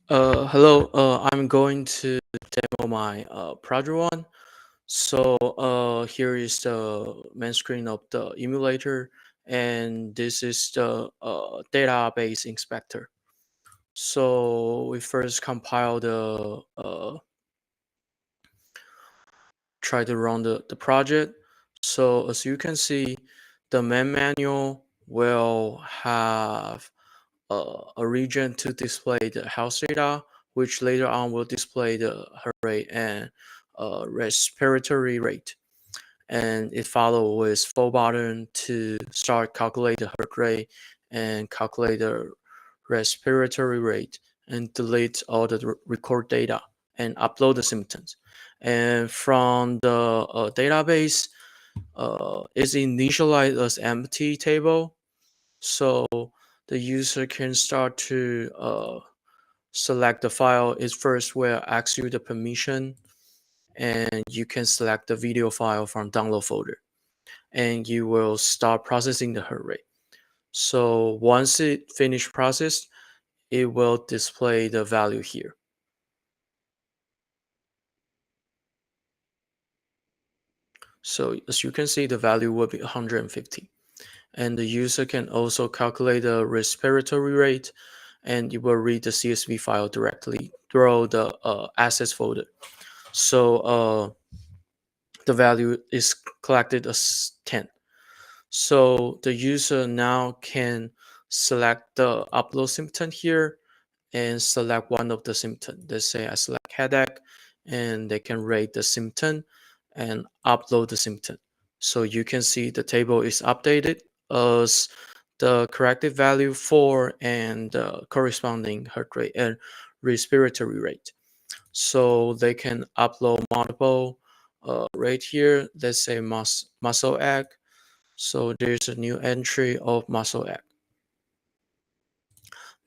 Hello. I'm going to demo my project one. So here is the main screen of the emulator, and this is the database inspector. So we first compile try to run the project. So as you can see, the main manual will have a region to display the health data, which later on will display the heart rate and respiratory rate. And it follows with full button to start calculate the heart rate and calculate the respiratory rate and delete all the record data and upload the symptoms. And from the database, it's initialized as empty table, so the user can start to select the file. It first will ask you the permission, and you can select the video file from download folder, and you will start processing the heart rate. So once it finish process, it will display the value here. So as you can see, the value will be 150. And the user can also calculate the respiratory rate, and you will read the CSV file directly through the assets folder. So the value is collected as 10. So the user now can select the upload symptom here and select one of the symptoms. Let's say I select headache, and they can rate the symptom and upload the symptom. So you can see the table is updated as the corrected value for and the corresponding heart rate and respiratory rate. So they can upload multiple rate here. Let's say muscle egg. So there's a new entry of muscle egg.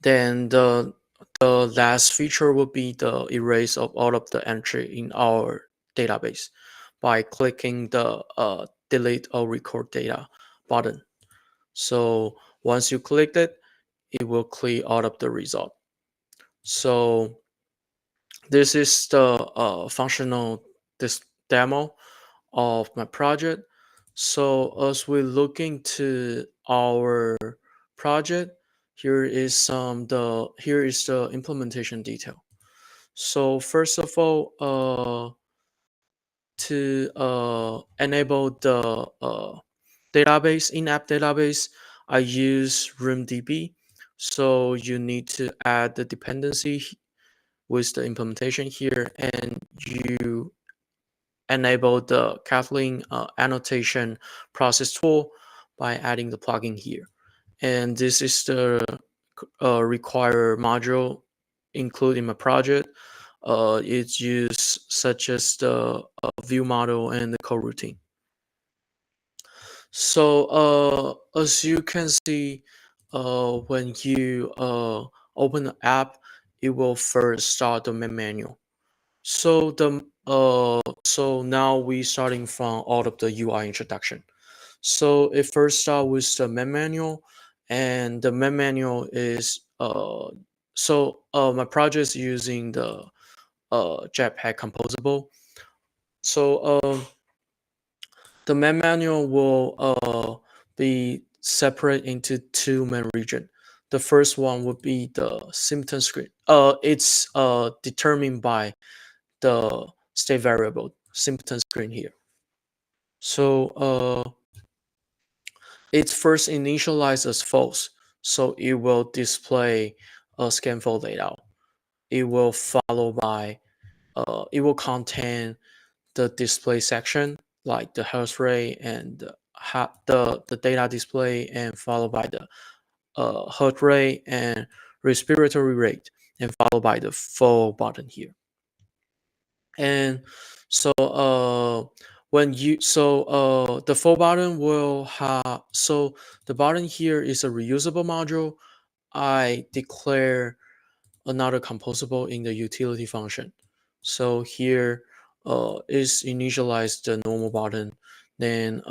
Then the last feature would be the erase of all of the entry in our database by clicking the delete or record data button. So once you click it, it will clear all of the result. So this is the functional this demo of my project. So as we look into our project, here is the implementation detail. So first of all, to enable the database in-app database, I use RoomDB. So you need to add the dependency with the implementation here, and you enable the Kathleen annotation process tool by adding the plugin here. And this is the required module included in my project. It's used such as the view model and the coroutine. So as you can see, when you open the app, it will first start the main menu. So now we starting from all of the UI introduction. So it first start with the main manual, and the main manual is my project is using the Jetpack composable. So the main manual will be separate into two main region. The first one would be the symptom screen. It's determined by the state variable symptom screen here. So it's first initialized as false, so it will display a scan fold layout. It will follow by it will contain the display section like the health rate and the data display, and followed by the heart rate and respiratory rate, and followed by the full button here. And so the full button will have, so the button here is a reusable module. I declare another composable in the utility function. So here is initialize the normal button, then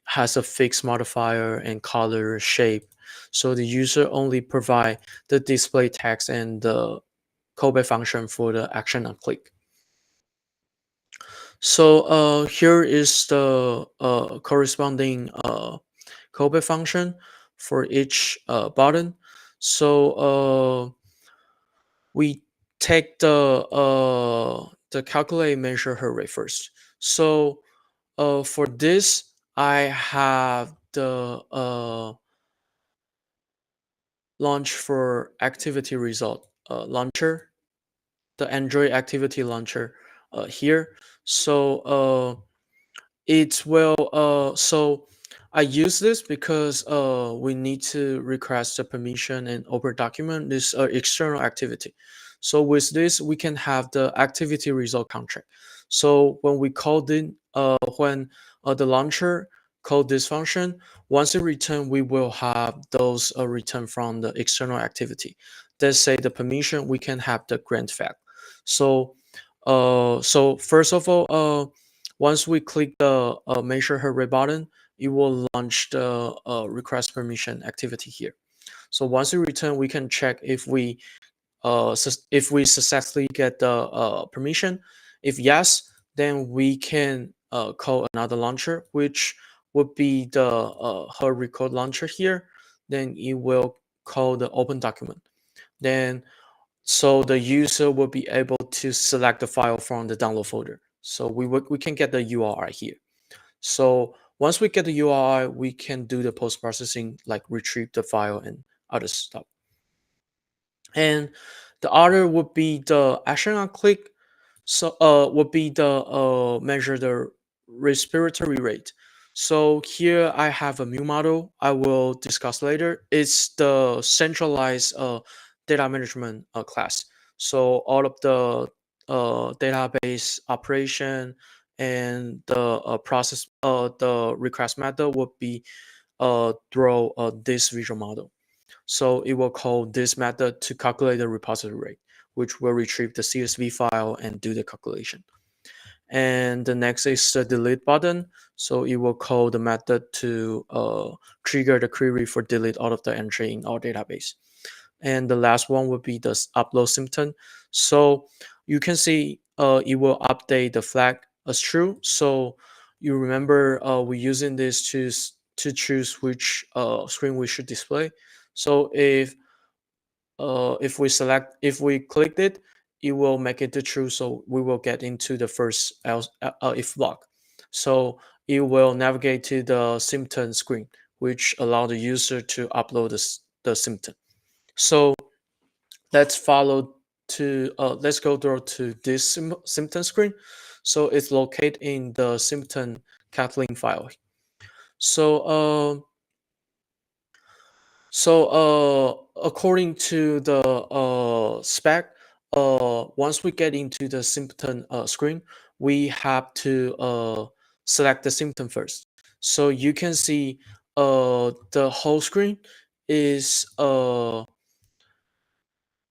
has a fixed modifier and color shape. So the user only provide the display text and the callback function for the action on click. So here is the corresponding callback function for each button. So we take the calculate measure her rate first. So for this, I have the launch for activity result launcher, the Android activity launcher here. So it will so I use this because we need to request the permission and open document this external activity. So with this, we can have the activity result contract. So when we call in when the launcher call this function, once it return, we will have those return from the external activity. Let's say the permission, we can have the grant fact. So so first of all, once we click the measure her rate button, it will launch the request permission activity here. So once we return, we can check if we successfully get the permission. If yes, then we can call another launcher, which would be the her record launcher here. Then it will call the open document. Then so the user will be able to select the file from the download folder. So we can get the URI here. So once we get the URI, we can do the post processing, like retrieve the file and other stuff. And the other would be the action on click. So would be the measure the respiratory rate. So here I have a new model I will discuss later. It's the centralized data management class. So all of the database operation and the process the request method would be through this visual model. So it will call this method to calculate the repository rate, which will retrieve the CSV file and do the calculation. And the next is the delete button. So it will call the method to trigger the query for delete all of the entry in our database. And the last one would be the upload symptom. So you can see it will update the flag as true. So you remember we're using this to choose which screen we should display. So if we clicked it, it will make it to true. So we will get into the first else if block. So it will navigate to the symptom screen, which allow the user to upload the symptom. So let's go through to this symptom screen. So it's located in the symptom Kathleen file. So according to the spec, once we get into the symptom screen, we have to select the symptom first. So you can see the whole screen is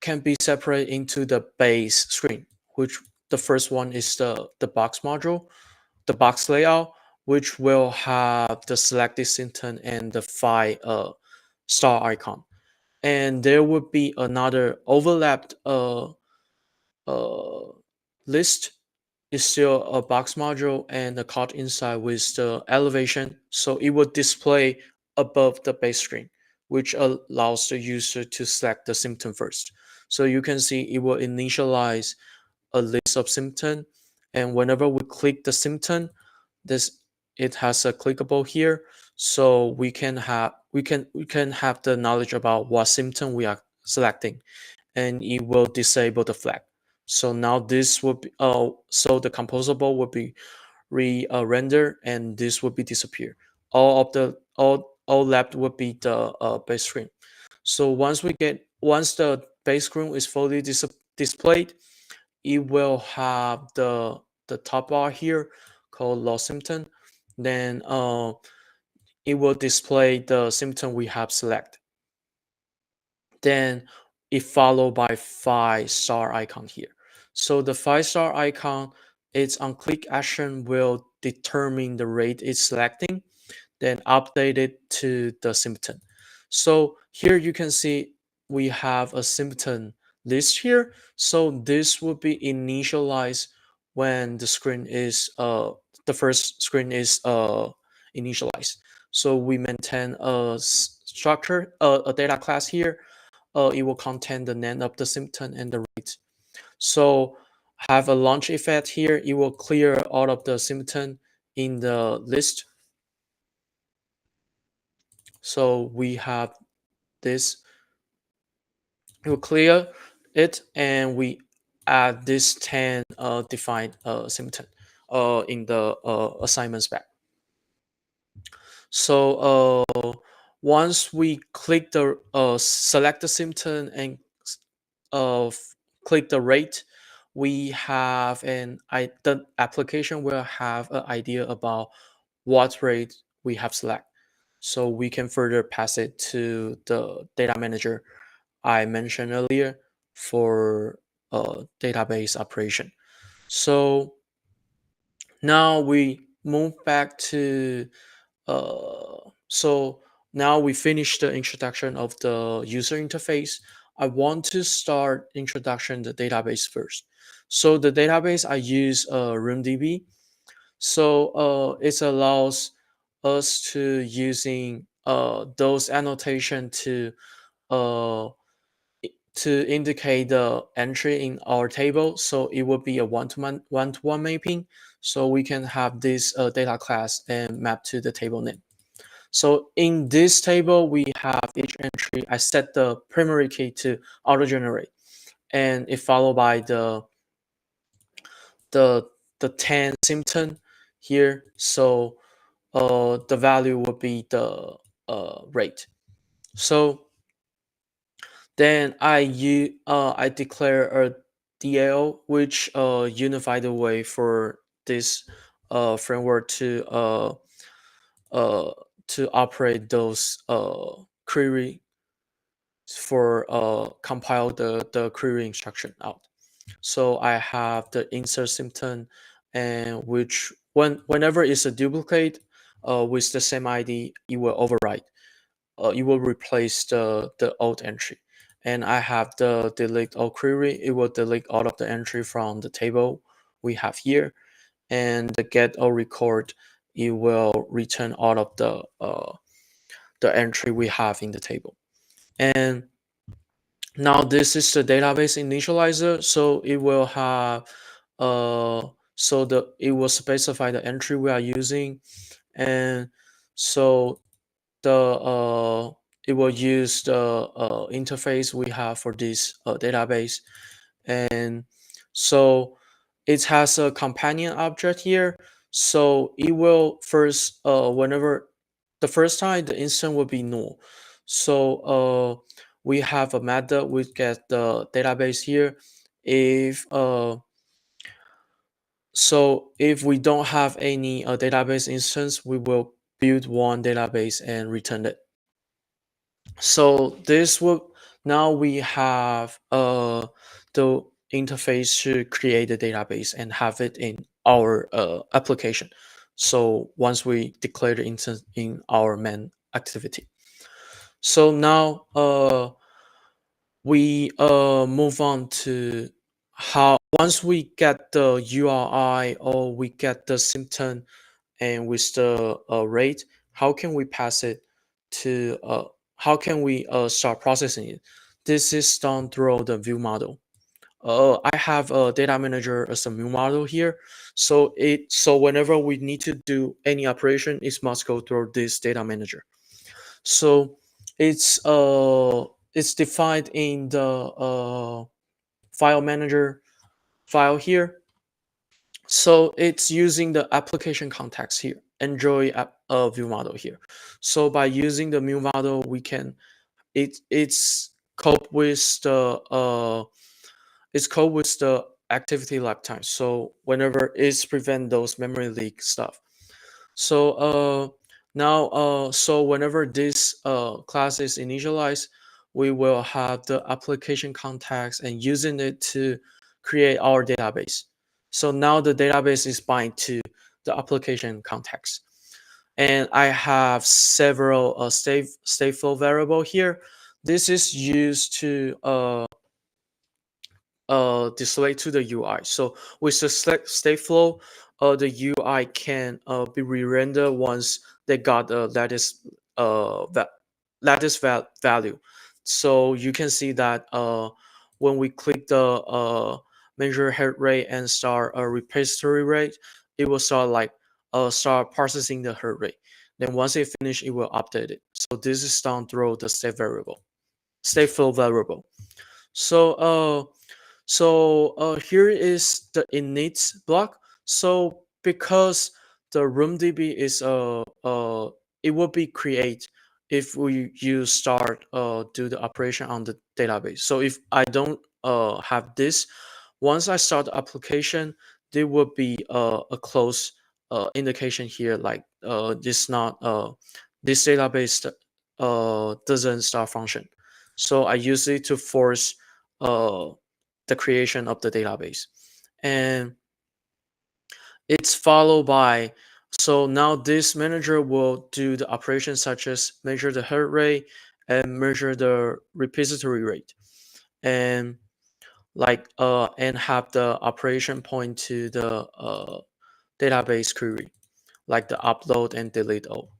can be separated into the base screen, which the first one is the box module, the box layout, which will have the selected symptom and the five star icon. And there would be another overlapped uh, list is still a box module and the card inside with the elevation. So it will display above the base screen, which allows the user to select the symptom first. So you can see it will initialize a list of symptom. And whenever we click the symptom, this it has a clickable here. So we can have the knowledge about what symptom we are selecting, and it will disable the flag. So now this will be so the composable will be rendered and this will be disappear. All left will be the base screen. So once the base screen is fully displayed, it will have the top bar here called lost symptom. Then it will display the symptom we have selected. Then it followed by 5-star icon here. So the 5-star icon, its on click action will determine the rate it's selecting, then update it to the symptom. So here you can see we have a symptom list here. So this will be initialized when the first screen is initialized. So we maintain a structure, a data class here. It will contain the name of the symptom and the rate. So have a launch effect here. It will clear all of the symptom in the list. So we have this. It will clear it, and we add this 10 defined symptom in the assignments back. So once we click the select the symptom and uh, click the rate, we have the application will have an idea about what rate we have select. So we can further pass it to the data manager I mentioned earlier for database operation. So now we move back to so now we finished the introduction of the user interface. I want to start introduction the database first. So the database I use RoomDB. So it allows us to using those annotation uh, to indicate the entry in our table. So it would be a one-to-one mapping. So we can have this data class and map to the table name. So in this table, we have each entry. I set the primary key to auto-generate, and it followed by the the 10 symptom here. So the value would be the rate. So then I declare a DAO, which unify the way for this framework uh, to operate those query for compile the query instruction out. So I have the insert symptom, and which whenever it's a duplicate with the same ID, it will override. It will replace the old entry. And I have the delete all query. It will delete all of the entry from the table we have here. And the get or record, it will return all of the entry we have in the table. And now this is the database initializer. So it will have it will specify the entry we are using, and so the it will use the interface we have for this database. And so it has a companion object here. So it will first whenever the first time the instance will be null. So we have a method we get the database here. If so if we don't have any database instance, we will build one database and return it. So this will now we have the interface to create a database and have it in our application. So once we declare the instance in our main activity. So now we move on to how once we get the URI or we get the symptom and with the rate, how can we pass it to how can we start processing it? This is done through the view model. I have a data manager as a view model here. So whenever we need to do any operation, it must go through this data manager. So it's defined in the file manager file here. So it's using the application context here, Android app view model here. So by using the view model, we can it's cope with the activity lifetime. So whenever it's prevent those memory leak stuff. So now so whenever this class is initialized, we will have the application context and using it to create our database. So now the database is bind to the application context. And I have several stateful variable here. This is used to display to the UI. So with the state flow, the UI can be re-rendered once they got the value. So you can see that when we click the measure heart rate and start a repository rate, it will start processing the heart rate. Then once it finish, it will update it. So this is done through the state flow variable. So here is the init block. So because the roomdb is it will be create if we use start do the operation on the database. So if I don't have this, once I start the application, there will be a close indication here like this database doesn't start function. So I use it to force uh, the creation of the database. And it's followed by, so now this manager will do the operations such as measure the heart rate and measure the repository rate. And and have the operation point to the database query, like the upload and delete all.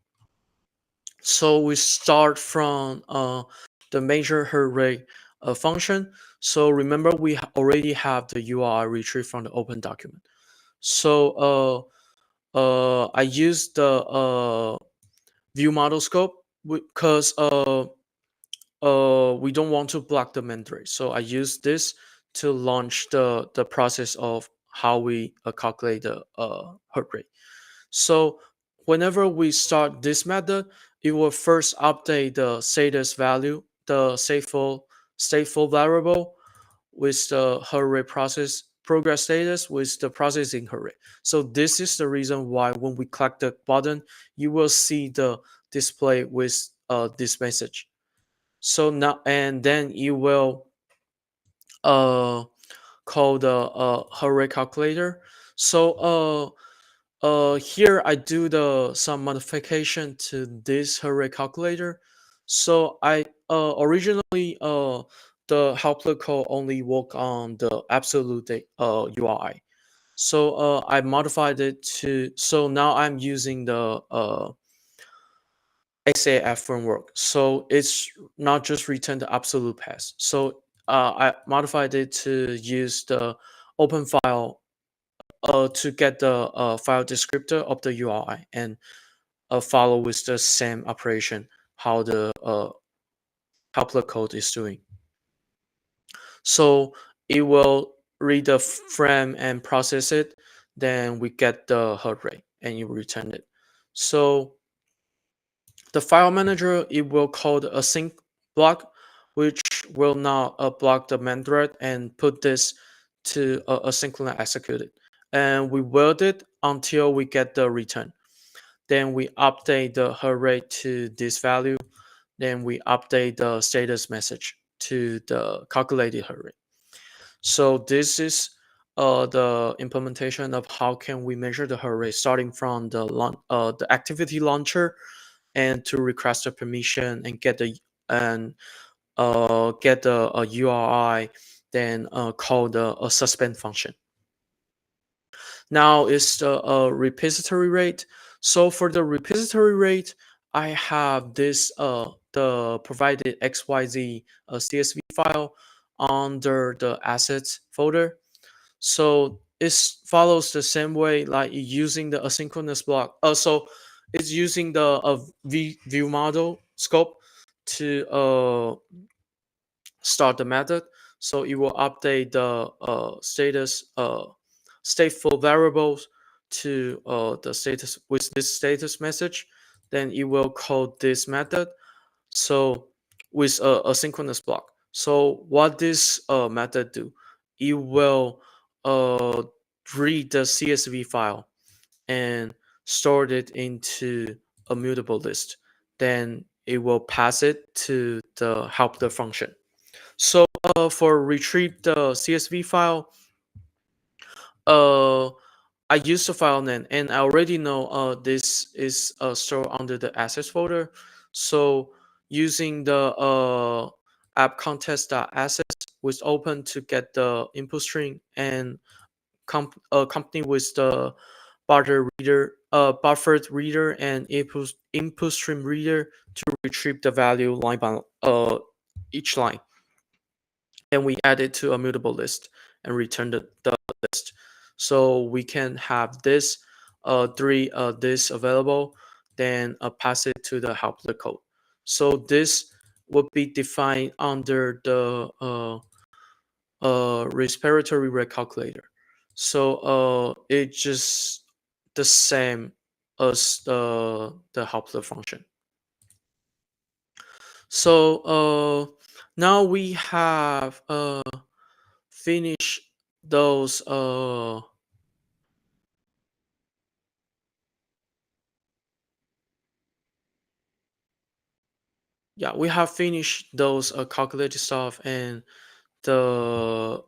So we start from the measure heart rate function. So remember we already have the URI retrieved from the open document. So I use the view model scope because we don't want to block the main thread. So I use this to launch the process of how we calculate the heart rate. So whenever we start this method, it will first update the status value, the stateful variable with the heart rate process progress status with the processing heart rate. So this is the reason why when we click the button, you will see the display with this message. So now and then you will uh, call the heart rate calculator. So here I do the some modification to this heart rate calculator. So I originally the helper code only work on the absolute URI. So I modified it to, so now I'm using the XAF framework. So it's not just return the absolute path. So I modified it to use the open file to get the file descriptor of the URI and follow with the same operation how the helper code is doing. So it will read the frame and process it. Then we get the heart rate and you return it. So the file manager, it will call the async block, which will now block the main thread and put this to asynchronous executed. And we wait it until we get the return. Then we update the heart rate to this value. Then we update the status message to the calculated heart rate. So this is the implementation of how can we measure the heart rate starting from the activity launcher and to request a permission and get the URI, then call the suspend function. Now is the repository rate. So for the repository rate, I have this the provided XYZ CSV file under the assets folder. So it follows the same way like using the asynchronous block. So it's using the view model scope to start the method. So it will update the stateful variables to the status with this status message. Then it will call this method. So with a synchronous block. So what this method do? It will uh, read the CSV file and store it into a mutable list. Then it will pass it to the helper function. So for retrieve the CSV file, uh, I use the file name, and I already know this is stored under the assets folder. So using the app context.assets, with open to get the input string, and company with the buffered reader and input stream reader to retrieve the value line by each line. And we add it to a mutable list and return the list. So we can have this three this available, then pass it to the helper code. So this would be defined under the respiratory rate calculator. So it's just the same as the helper function. So now we have finished those yeah, we have finished those calculated stuff, and the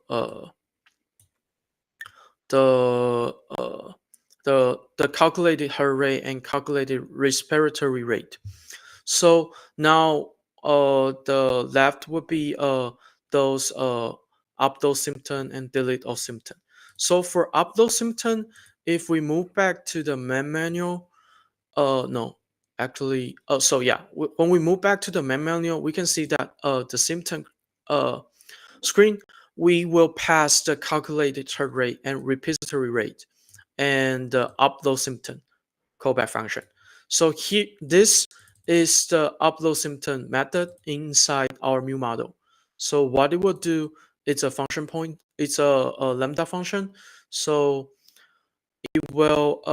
the uh, the calculated heart rate and calculated respiratory rate. So now the left would be those upload symptom and delete of symptom. So for upload symptom, if we move back to the main manual, no, actually, so yeah, when we move back to the main manual, we can see that the symptom uh screen, we will pass the calculated heart rate and repository rate and the upload symptom callback function. So here, this is the upload symptom method inside our mu model. So what it will do, it's a function point, it's a lambda function. So it will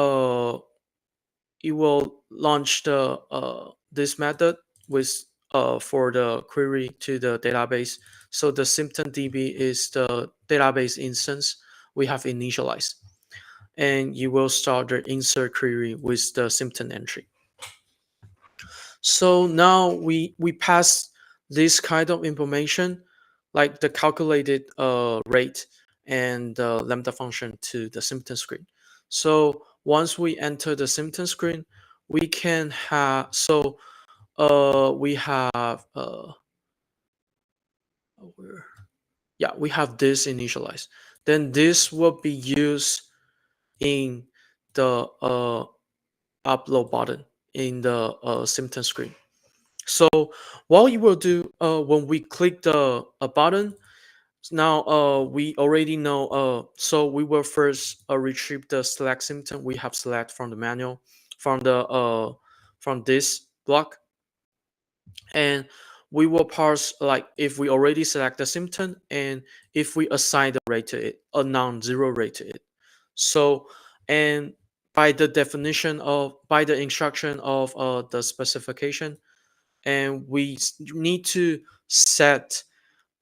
launch the this method with for the query to the database. So the symptom DB is the database instance we have initialized, and you will start the insert query with the symptom entry. So now we pass this kind of information, like the calculated rate and the lambda function, to the symptom screen. So once we enter the symptom screen, we can have we have where yeah, we have this initialized. Then this will be used in the upload button in the symptom screen. So what you will do when we click the button, now we already know, so we will first retrieve the select symptom we have select from the manual, from the from this block, and we will parse, like, if we already select the symptom and if we assign the rate to it, a non-zero rate to it. So, and by the definition of, by the instruction of the specification, and we need to set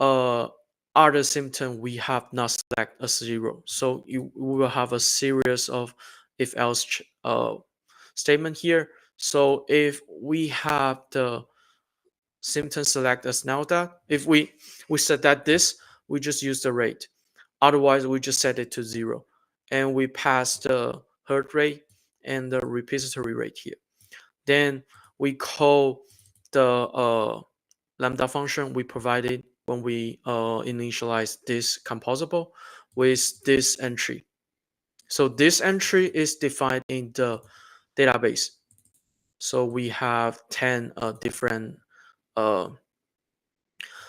uh other symptom we have not select as zero. So we will have a series of if else statement here. So if we have the symptom select as now, that if we set that this, we just use the rate. Otherwise we just set it to zero, and we pass the heart rate and the repository rate here. Then we call the lambda function we provided when we initialize this composable with this entry. So this entry is defined in the database. So we have 10 different uh,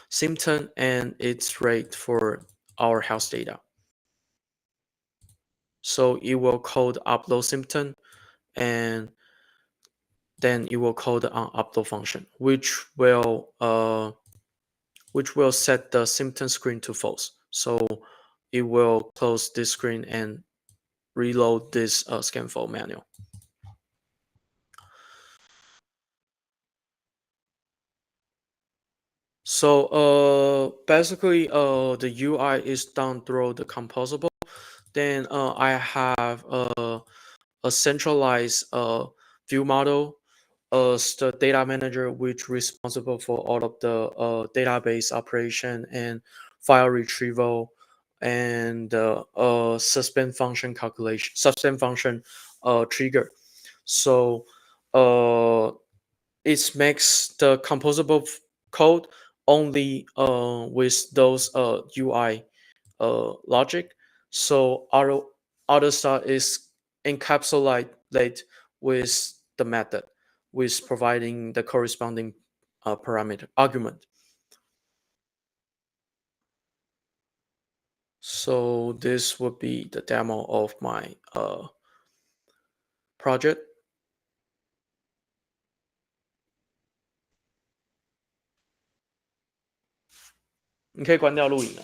symptom and its rate for our health data. So it will call the upload symptom, and then it will call the upload function, which will set the symptom screen to false. So it will close this screen and reload this scan file manual. So basically the UI is done through the composable. Then I have a centralized view model as the data manager, which responsible for all of the database operation and file retrieval and suspend function calculation, suspend function trigger. So it makes the composable code only with those UI logic. So other stuff is encapsulated with the method, with providing the corresponding parameter argument. So this would be the demo of my project. 你可以关掉录影了。